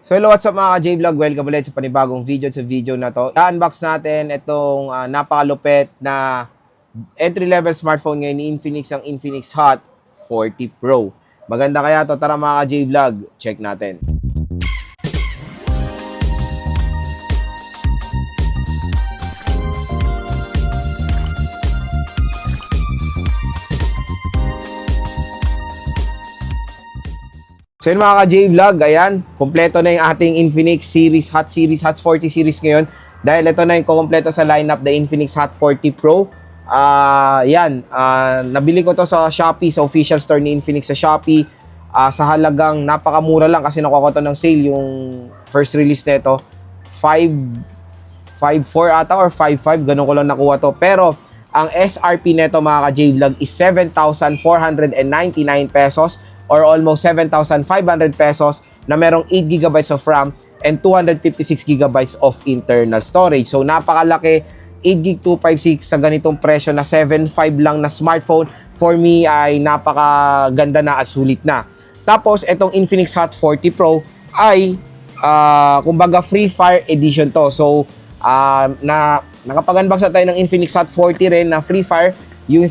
So hello, what's up mga ka-J-Vlog? Welcome ulit sa panibagong video sa video na to. I-unbox natin itong napakalupit na entry-level smartphone ngayon ni Infinix, ang Infinix Hot 40 Pro. Maganda kaya to? Tara mga ka-J-Vlog, check natin. So yun mga ka-J-Vlog, ayan, kompleto na yung ating Infinix series, Hot 40 series ngayon. Dahil ito na yung kumpleto sa lineup, the Infinix Hot 40 Pro. Nabili ko to sa Shopee, sa official store ni Infinix sa Shopee. Sa halagang napakamura lang kasi nakuha ko to ng sale, yung first release nito. 5.4 ata or 5.5, ganun ko lang nakuha to. Pero ang SRP nito mga ka-J-Vlog is 7,499 pesos. Or almost 7,500 pesos na merong 8 GB of RAM and 256 GB of internal storage. So napakalaki, 8GB 256 sa ganitong presyo na 7.5 lang na smartphone. For me ay napakaganda na at sulit na. Tapos itong Infinix Hot 40 Pro ay kumbaga Free Fire edition to. So nakapag-unbox na tayo ng Infinix Hot 40 rin na Free Fire. Yung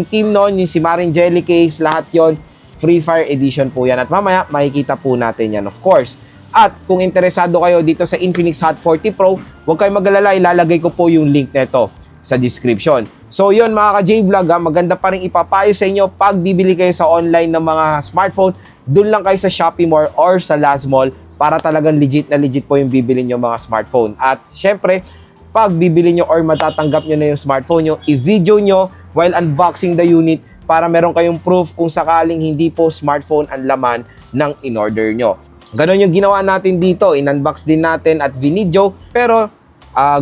team noon, yung si Marin Jellycase, lahat yon Free Fire Edition po yan. At mamaya, makikita po natin yan, of course. At kung interesado kayo dito sa Infinix Hot 40 Pro, huwag kayong mag-alala, ilalagay ko po yung link nito sa description. So yun mga ka-J-Vlog, maganda pa rin ipapayo sa inyo pag bibili kayo sa online ng mga smartphone, dun lang kayo sa Shopee Mall or sa Laz Mall para talagang legit na legit po yung bibili nyo mga smartphone. At syempre, pag bibili nyo or matatanggap nyo na yung smartphone nyo, i-video nyo while unboxing the unit para meron kayong proof kung sakaling hindi po smartphone ang laman ng in-order nyo. Ganon yung ginawa natin dito. In-unbox din natin at vinidyo. Pero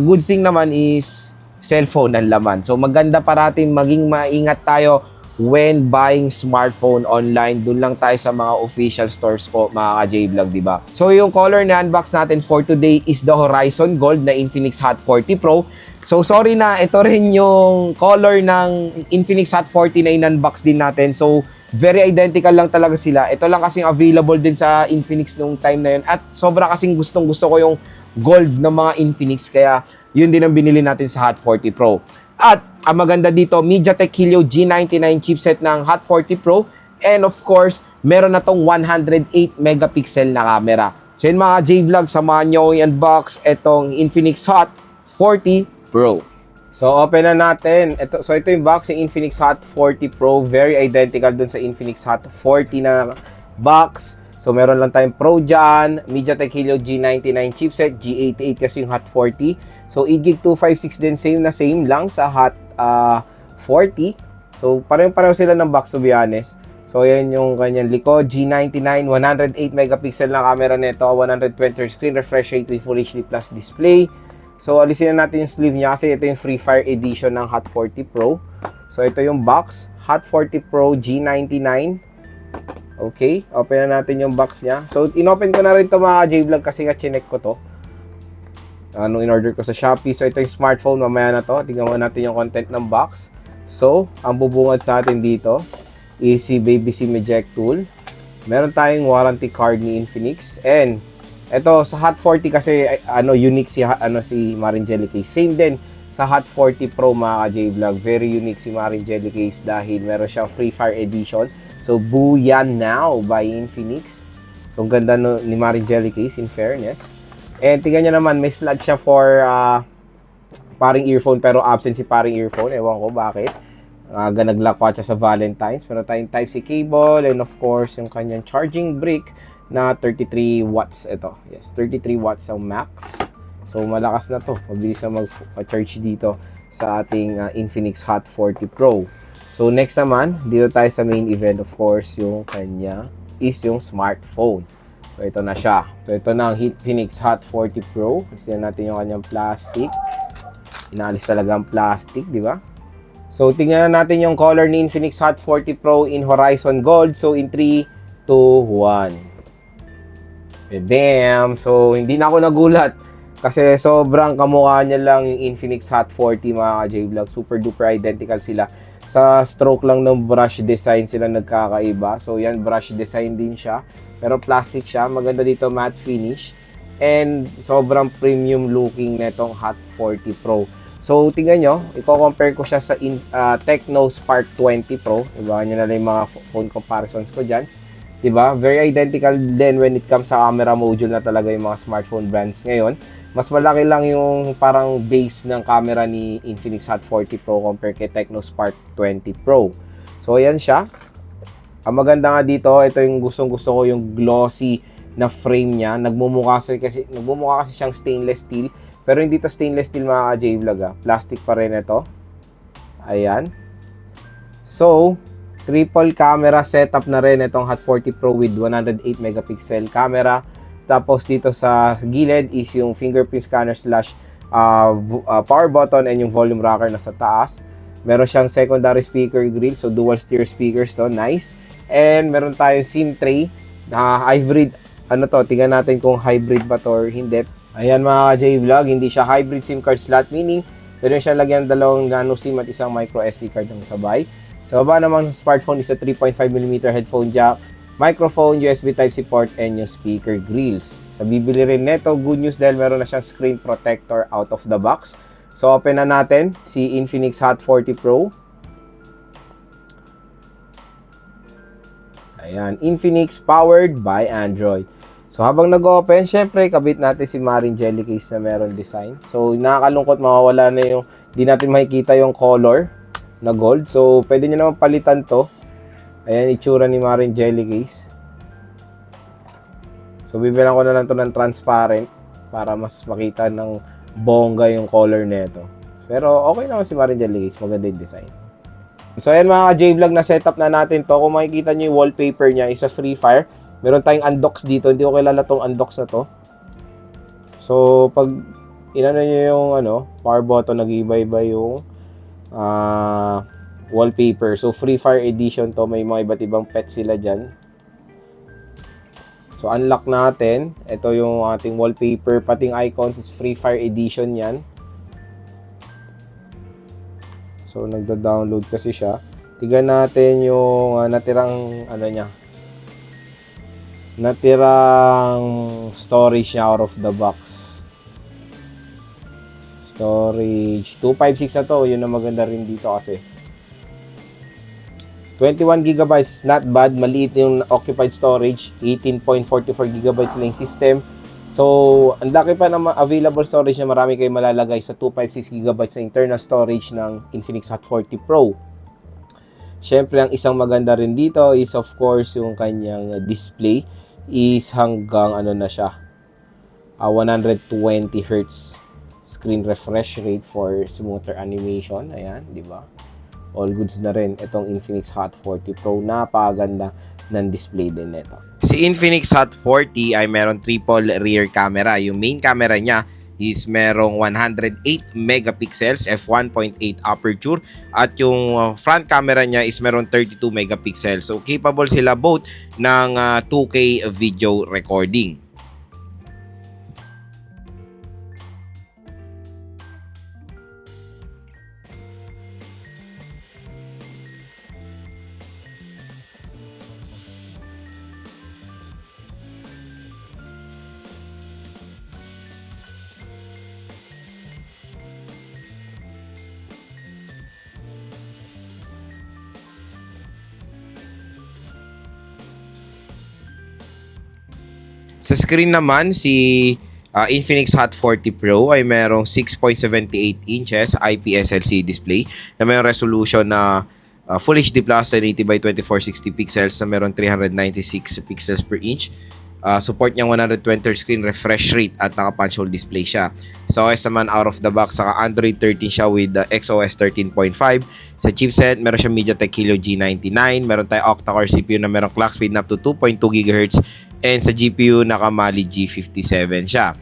good thing naman is cellphone ang laman. So maganda parating maging maingat tayo when buying smartphone online. Doon lang tayo sa mga official stores po mga ka-J-Vlog, diba? So yung color na unbox natin for today is the Horizon Gold na Infinix Hot 40 Pro. So sorry na, ito rin yung color ng Infinix Hot 40 na in-unbox din natin. So very identical lang talaga sila. Ito lang kasing available din sa Infinix nung time na yun. At sobra kasing gustong-gusto ko yung gold ng mga Infinix. Kaya yun din ang binili natin sa Hot 40 Pro. At ang maganda dito, MediaTek Helio G99 chipset ng Hot 40 Pro. And of course, meron na tong 108 megapixel na camera. So yun mga J-Vlog, samahan nyo i-unbox itong Infinix Hot 40 Pro. So open na natin. Ito yung box ng Infinix Hot 40 Pro. Very identical dun sa Infinix Hot 40 na box. So meron lang tayong Pro dyan. MediaTek Helio G99 chipset. G88 kasi yung Hot 40. So 8GB 256 din. Same lang sa Hot 40. So pareho sila ng box to be honest. So yan yung kanyang likod. G99. 108 megapixel na camera nito. 120 screen refresh rate with Full HD Plus display. So, alisin na natin yung sleeve niya kasi ito yung Free Fire Edition ng Hot 40 Pro. So, ito yung box. Hot 40 Pro G99. Okay. Open na natin yung box niya. So, inopen ko na rin ito mga J-Vlog kasi nga chinek ko to. Nung in-order ko sa Shopee. So, ito yung smartphone. Mamaya na to. Tingnan mo natin yung content ng box. So, ang bubungad sa atin dito is si Baby SIM eject tool. Meron tayong warranty card ni Infinix. And ito sa Hot 40 kasi unique si Marin Jellycase. Same din sa Hot 40 Pro mga ka-J-Vlog. Very unique si Marin Jellycase dahil meron siyang Free Fire Edition. So Booyan Now by Infinix. So ang ganda ni Marin Jellycase in fairness. And tingnan nyo naman, may slot siya for paring earphone pero absent si paring earphone. Ewan ko bakit. Naglakwat siya sa Valentine's. Meron tayong Type-C cable and of course yung kanyang charging brick na 33 watts ito. Yes, 33 watts ang max. So malakas na to. Mabilis na mag-charge dito sa ating Infinix Hot 40 Pro. So next naman, dito tayo sa main event, of course, yung kanya is yung smartphone. So ito na siya. So ito na ang Infinix Hot 40 Pro. Kasi natin yung kanyang plastic. Inalis talaga ang plastic, di ba? So tingnan natin yung color ni Infinix Hot 40 Pro in Horizon Gold. So in 3, 2, 1. Bam! So, hindi na ako nagulat kasi sobrang kamukha niya lang yung Infinix Hot 40 mga ka-J-Vlog. Super duper identical sila. Sa stroke lang ng brush design sila nagkakaiba. So yan, brush design din siya. Pero plastic siya. Maganda dito, matte finish. And sobrang premium looking netong Hot 40 Pro. So tingnan nyo, i-compare ko siya sa Tecno Spark 20 Pro. Ibahan nyo na lang yung mga phone comparisons ko dyan. Diba? Very identical din when it comes sa camera module na talaga yung mga smartphone brands ngayon. Mas malaki lang yung parang base ng camera ni Infinix Hot 40 Pro compare kay Tecno Spark 20 Pro. So ayan siya. Ang maganda nga dito, ito yung gustong-gusto ko, yung glossy na frame niya. Nagmumukha kasi siyang stainless steel. Pero hindi to stainless steel mga J-Vlog Plastic pa rin ito. Ayan. So, triple camera setup na rin itong Hot 40 Pro with 108 megapixel camera. Tapos dito sa gilid is yung fingerprint scanner slash power button and yung volume rocker na sa taas. Meron siyang secondary speaker grill. So, dual stereo speakers to. Nice. And meron tayong SIM tray na hybrid. Ano to? Tingnan natin kung hybrid ba to or hindi. Ayan mga J-Vlog, hindi siya hybrid SIM card slot, meaning pwede siya lagyan ng dalawang nano SIM at isang micro SD card ng sabay. Sa baba naman sa smartphone is a 3.5mm headphone jack, microphone, USB Type-C port, and yung speaker grills. Sa bibili rin neto, good news dahil meron na siyang screen protector out of the box. So open na natin si Infinix Hot 40 Pro. Ayan, Infinix powered by Android. So habang nag-open, syempre kabit natin si Marin Jelly case na meron design. So nakakalungkot, mawawala na yung, di natin makikita yung color na gold. So pwede nyo naman palitan to. Ayan, itsura ni Marin Jelly case. So bibilang ko na lang to ng transparent para mas makita ng bongga yung color nito. Pero okay naman si Marin Jelly case, maganda yung design. So ayan mga J-Vlog, na setup na natin to. Kung makikita nyo yung wallpaper niya, isa Free Fire. Meron tayong undox dito. Hindi ko kilala tong undox na to. So, pag inano nyo yung power button, nag-iba-iba yung wallpaper. So, Free Fire Edition to. May mga iba't ibang pets sila dyan. So, unlock natin. Ito yung ating wallpaper. Pating icons is Free Fire Edition yan. So, nagda-download kasi siya. Tignan natin yung natirang storage niya out of the box. Storage 256 na to. Yun ang maganda rin dito kasi 21 GB, not bad. Maliit yung occupied storage. 18.44 GB na yung system. So, ang laki pa na available storage na marami kayo malalagay sa 256 GB na internal storage ng Infinix Hot 40 Pro. Siyempre, ang isang maganda rin dito is of course yung kanyang display is hanggang 120 Hz screen refresh rate for smoother animation. Ayan, di ba? All goods na rin itong Infinix Hot 40 Pro. Napakaganda ng display din nito. Si Infinix Hot 40 ay meron triple rear camera. Yung main camera niya is merong 108 megapixels f1.8 aperture at yung front camera niya is meron 32 megapixels. So capable sila both ng 2K video recording. Sa screen naman, si Infinix Hot 40 Pro ay merong 6.78 inches IPS LCD display na may resolution na Full HD Plus 1080 by 2460 pixels na meron 396 pixels per inch. Support niyang 120 screen refresh rate at naka-punch hole display siya. Sa OS naman, out of the box, saka Android 13 siya with XOS 13.5. Sa chipset, meron siya MediaTek Helio G99. Meron tayo octa-core CPU na meron clock speed na up to 2.2 GHz. And sa GPU, naka-Mali G57 siya.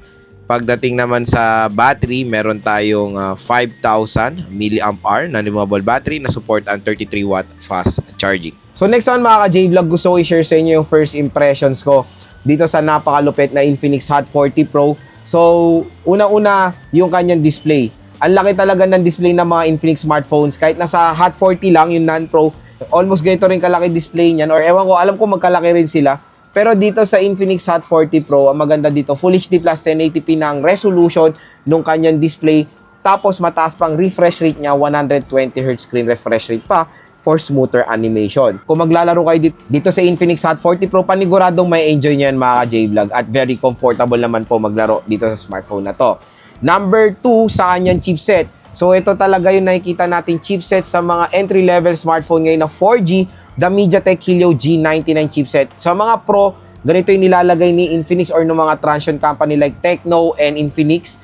Pagdating naman sa battery, meron tayong 5,000 mAh na removable battery na support ang 33 watt fast charging. So next one mga ka-J-Vlog, gusto ko i-share sa inyo yung first impressions ko dito sa napakalupit na Infinix Hot 40 Pro. So, una-una yung kanyang display. Ang laki talaga ng display ng mga Infinix smartphones. Kahit nasa Hot 40 lang, yung non-Pro, almost ganito rin kalaki display niyan. Or ewan ko, alam ko magkalaki rin sila. Pero dito sa Infinix Hot 40 Pro, ang maganda dito, Full HD Plus 1080p na ang resolution nung kanyang display. Tapos mataas pang refresh rate niya, 120Hz screen refresh rate pa for smoother animation. Kung maglalaro kayo dito sa Infinix Hot 40 Pro, paniguradong may enjoy niyan mga ka-J-Vlog at very comfortable naman po maglaro dito sa smartphone na to. Number 2 sa kanyang chipset. So ito talaga yung nakikita natin chipset sa mga entry-level smartphone ngayon na 4G, the MediaTek Helio G99 chipset. Sa mga Pro, ganito yung nilalagay ni Infinix or ng mga transient company like Tecno and Infinix.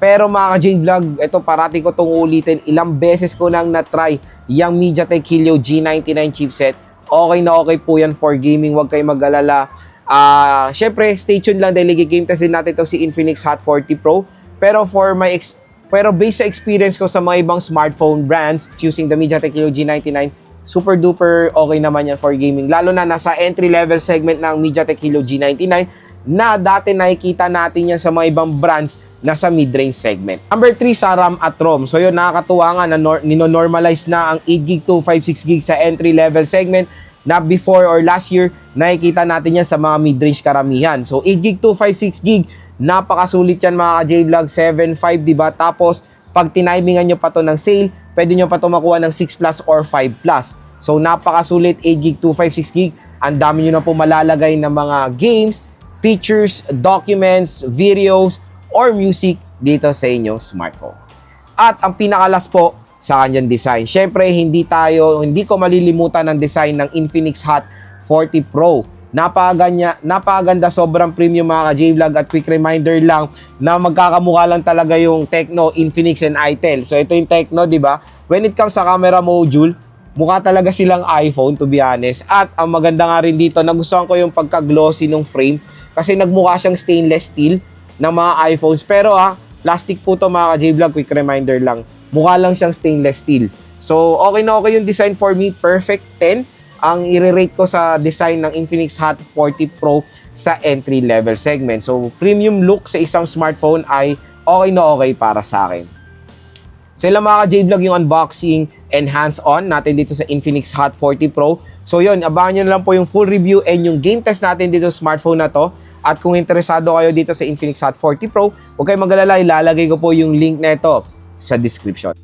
Pero mga ka-J-Vlog, ito parati ko itong ulitin. Ilang beses ko nang na-try yung MediaTek Helio G99 chipset. Okay na okay po yan for gaming. Huwag kayong mag-alala. Syempre, stay tuned lang dahil i-game testin natin ito si Infinix Hot 40 Pro. Pero based sa experience ko sa mga ibang smartphone brands using the MediaTek Helio G99, super duper okay naman yan for gaming. Lalo na nasa entry-level segment ng MediaTek Helio G99 na dati nakikita natin yan sa mga ibang brands nasa mid-range segment. Number 3 sa RAM at ROM. So yun, nakakatuwa nga na nino-normalize na ang 8GB to 56GB sa entry-level segment na before or last year, nakikita natin yan sa mga mid-range karamihan. So 8GB to 56GB, napakasulit yan mga ka-J-Vlog, 7.5, diba? Tapos, pag tinimingan nyo pa to ng sale, pwede nyo pa to makuha ng 6 Plus or 5 Plus. So napakasulit, 8GB to 56GB. Ang dami nyo na po malalagay ng mga games, pictures, documents, videos, or music dito sa inyong smartphone. At ang pinakalas po sa kanyang design. Syempre, hindi ko malilimutan ang design ng Infinix Hot 40 Pro. Napakaganda, sobrang premium mga ka-J-Vlog at quick reminder lang na magkakamukha lang talaga yung Tecno, Infinix, and Itel. So ito yung Tecno, di ba? When it comes sa camera module, mukha talaga silang iPhone to be honest. At ang maganda nga rin dito, nagustuhan ko yung pagka-glossy ng frame kasi nagmukha siyang stainless steel ng mga iPhones. Pero plastic po to mga ka-J-Vlog, quick reminder lang. Mukha lang siyang stainless steel. So okay na okay yung design for me, perfect 10. Ang i-rate ko sa design ng Infinix Hot 40 Pro sa entry-level segment. So, premium look sa isang smartphone ay okay na okay para sa akin. So, ilang mga ka-J-Vlog yung unboxing and hands-on natin dito sa Infinix Hot 40 Pro. So, yun, abangan nyo na lang po yung full review and yung game test natin dito sa smartphone na to. At kung interesado kayo dito sa Infinix Hot 40 Pro, huwag kayong mag-alala, ilalagay ko po yung link na ito sa description.